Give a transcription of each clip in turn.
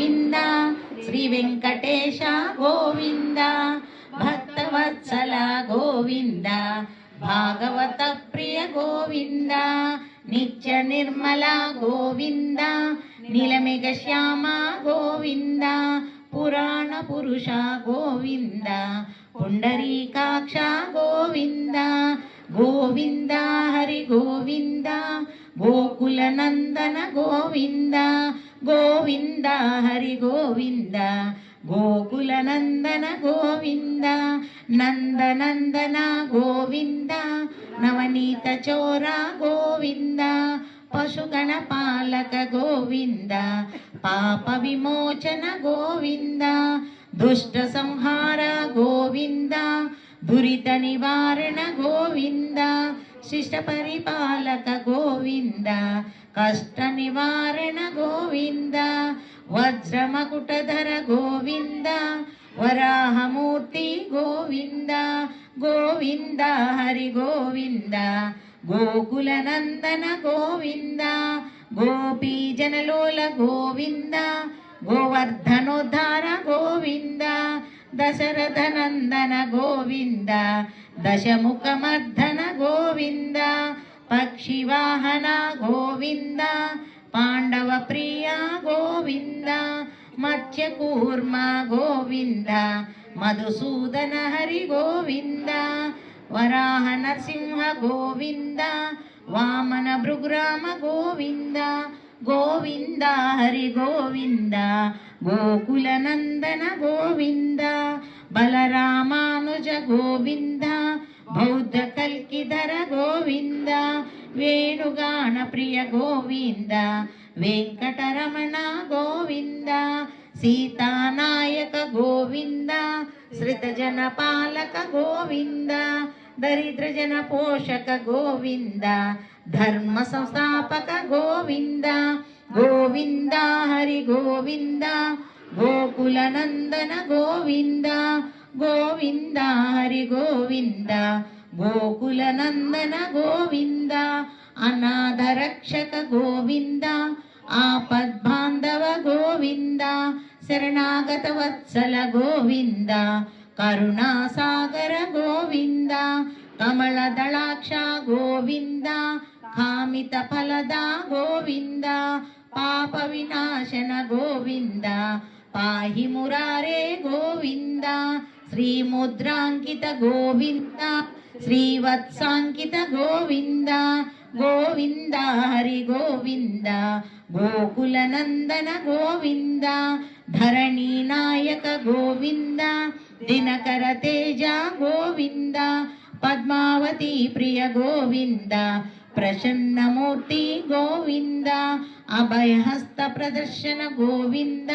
గోవింద శ్రీ వెంకటేశ గోవింద భక్తవత్సల గోవింద భాగవత ప్రియ గోవింద నిత్య నిర్మల గోవింద నీలమేఘ శ్యామ గోవింద పురాణ పురుష గోవింద పుండరీకాక్ష గోవింద గోవింద హరి గోవింద గోకుల నందన గోవింద గోవింద హరి గోవింద గోకుల నందన గోవింద నందనందన గోవింద నవనీత చోర గోవింద పశుగణ పాలక గోవింద పాప విమోచన గోవింద దుష్ట సంహార గోవింద దురిత నివారణ గోవింద శిష్ట పరిపాలక గోవింద కష్ట నివారణ గోవింద వజ్రమకుటధర గోవింద వరాహమూర్తి గోవింద గోవింద హరి గోవింద గోకుల నందన గోవింద గోపీ జనలోల గోవింద గోవర్ధనోద్ధార గోవింద దశరథ నందన గోవింద దశముఖమర్ధన గోవింద పక్షివాహన గోవింద పాండవ ప్రియ గోవింద మత్స్యకూర్మ గోవింద మధుసూదన హరి గోవింద వరాహ నరసింహ గోవింద వామన భృగురామ గోవింద గోవింద హరి గోవింద గోకుల నందన గోవింద బలరామానుజ గోవింద బౌద్ధ కల్కిధర గోవింద వేణుగాన ప్రియ గోవింద వెంకటరమణ గోవింద సీతానాయక గోవింద శ్రితజన పాలక గోవింద దరిద్ర జన పోషక గోవింద ధర్మ సంస్థాపక గోవింద గోవింద హరి గోవింద గోకుల నందన గోవింద గోవింద హరి గోవింద గోకుల నందన గోవింద అనాథ రక్షక గోవింద ఆపద్బాంధవ గోవింద శరణాగత వత్సల గోవింద కరుణాసాగర గోవింద కమలదళాక్ష గోవింద కామిత ఫలద గోవింద పాప వినాశన గోవింద పాహి మురారే గోవింద శ్రీముద్రాంకిత గోవింద శ్రీవత్సాంకిత గోవింద గోవింద హరి గోవింద గోకుల నందన గోవింద ధరణీ నాయక గోవింద దినకర తేజ గోవింద పద్మావతి ప్రియ గోవింద ప్రసన్నమూర్తి గోవింద అభయహస్త ప్రదర్శన గోవింద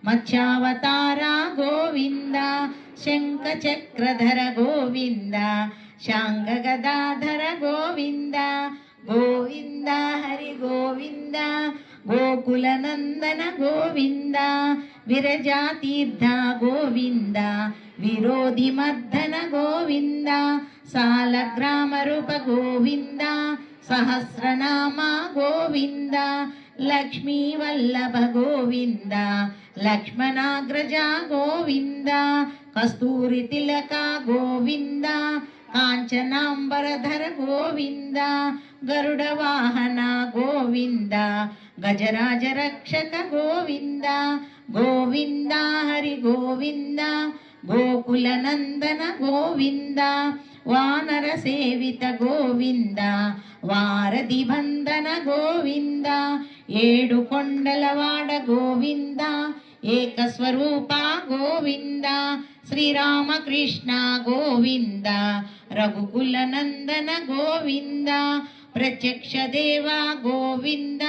మత్స్యావతార గోవింద శంఖ చక్రధర గోవింద శాంగ గదాధర గోవింద గోవింద హరి గోవింద గోకుల నందన గోవింద విరజాతీర్థ గోవింద విరోధి మర్దన గోవింద సాలగ్రామ రూప గోవింద సహస్రనామ గోవింద లక్ష్మీ వల్లభ గోవింద లక్ష్మణాగ్రజ గోవింద కస్తూరి తిలక గోవింద కాంచనాంబరధర గోవింద గరుడ వాహన గోవింద గజరాజ రక్షక గోవింద గోవింద హరి గోవింద గోకుల నందన గోవింద వానర సేవిత గోవింద వారధి బంధన గోవింద ఏడు కొండలవాడ గోవింద ఏకస్వరూప గోవింద శ్రీరామకృష్ణ గోవింద రఘుకుల నందన గోవింద ప్రత్యక్ష దేవ గోవింద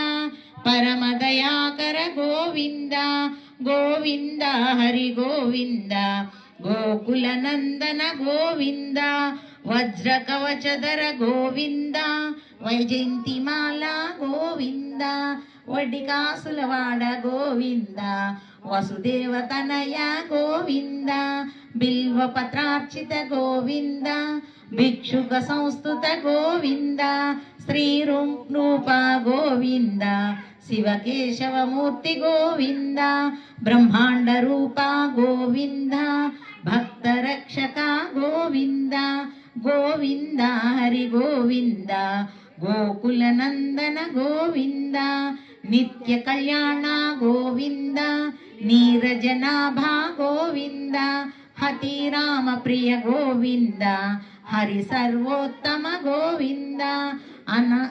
పరమదయాకర గోవింద గోవింద హరి గోవింద గోకుల నందన గోవింద వజ్ర కవచధర గోవింద వైజయంతిమాల గోవింద వడ్డికాసులవాడ గోవింద వసుదేవ తనయ గోవింద బిల్వ పత్రార్చిత గోవింద భిక్షుక సంస్థుత గోవింద శ్రీరూప గోవింద ಶಿವಕೇಶವಮೂರ್ತಿ ಗೋವಿಂದ ಬ್ರಹ್ಮಾಂಡ ರೂಪ ಗೋವಿಂದ ಭಕ್ತ ರಕ್ಷಕ ಗೋವಿಂದ ಗೋವಿಂದ ಹರಿ ಗೋವಿಂದ ಗೋಕುಲ ನಂದನ ಗೋವಿಂದ ನಿತ್ಯ ಕಲ್ಯಾಣ ಗೋವಿಂದ ನೀರಜನಾಭ ಗೋವಿಂದ ಹತಿ ರಾಮ ಪ್ರಿಯ ಗೋವಿಂದ ಹರಿ ಸರ್ವೋತ್ತಮ ಗೋವಿಂದ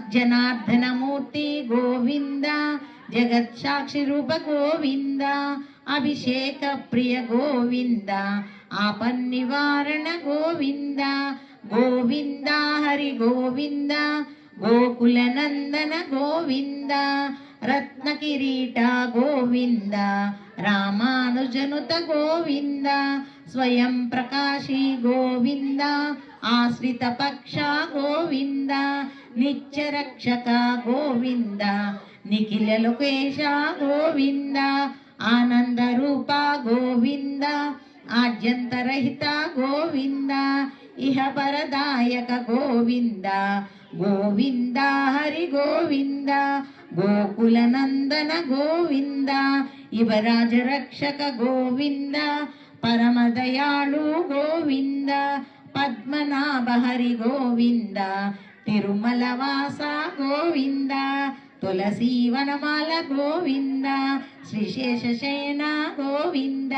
ಜನಾರ್ದನ ಮೂರ್ತಿ ಗೋವಿಂದ ಜಗತ್ ಸಾಕ್ಷಿ ರೂಪ ಗೋವಿಂದ ಅಭಿಷೇಕ ಪ್ರಿಯ ಗೋವಿಂದ ಆಪನ್ ನಿವಾರಣ ಗೋವಿಂದ ಗೋವಿಂದ ಹರಿ ಗೋವಿಂದ ಗೋಕುಲ ನಂದನ ಗೋವಿಂದ ರತ್ನ ಕಿರೀಟ ಗೋವಿಂದ ರಾಮಾನುಜನುತ ಗೋವಿಂದ ಸ್ವಯಂ ಪ್ರಕಾಶಿ ಗೋವಿಂದ ಆಶ್ರಿತ ಪಕ್ಷ ಗೋವಿಂದ ನಿತ್ಯ ರಕ್ಷಕ ಗೋವಿಂದ ನಿಖಿಲ ಲೋಕೇಶ ಗೋವಿಂದ ಆನಂದ ರೂಪ ಗೋವಿಂದ ಆದ್ಯಂತರಹಿತ ಗೋವಿಂದ ಇಹ ಪರದಾಯಕ ಗೋವಿಂದ ಗೋವಿಂದ ಹರಿ ಗೋವಿಂದ ಗೋಕುಲ ನಂದನ ಗೋವಿಂದ ಯುವರಾಜ ರಕ್ಷಕ ಗೋವಿಂದ ಪರಮ ದಯಾಳು ಗೋವಿಂದ ಪದ್ಮನಾಭ ಹರಿ ಗೋವಿಂದ ತಿರುಮಲ ವಾಸ ಗೋವಿಂದ ತುಳಸಿ ವನಮಾಲ ಗೋವಿಂದ ಶ್ರೀಶೇಷ ಶಯನ ಗೋವಿಂದ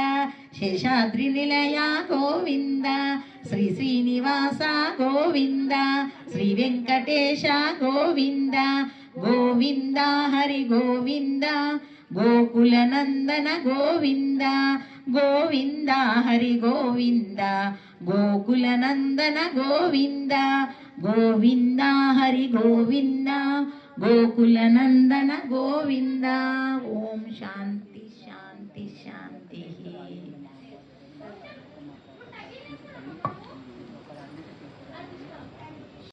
ಶೇಷಾದ್ರಿ ನಿಲಯ ಗೋವಿಂದ ಶ್ರೀ ಶ್ರೀನಿವಾಸ ಗೋವಿಂದ ಶ್ರೀ ವೆಂಕಟೇಶ ಗೋವಿಂದ ಗೋವಿಂದ ಹರಿ ಗೋವಿಂದ ಗೋಕುಲ ನಂದನ ಗೋವಿಂದ ಗೋವಿಂದ ಹರಿ ಗೋವಿಂದ ಗೋಕುಲ ನಂದನ ಗೋವಿಂದ ಗೋವಿಂದ ಹರಿ ಗೋವಿಂದ ಗೋಕುಲ ನಂದನ ಗೋವಿಂದ. ಓಂ ಶಾಂತಿ.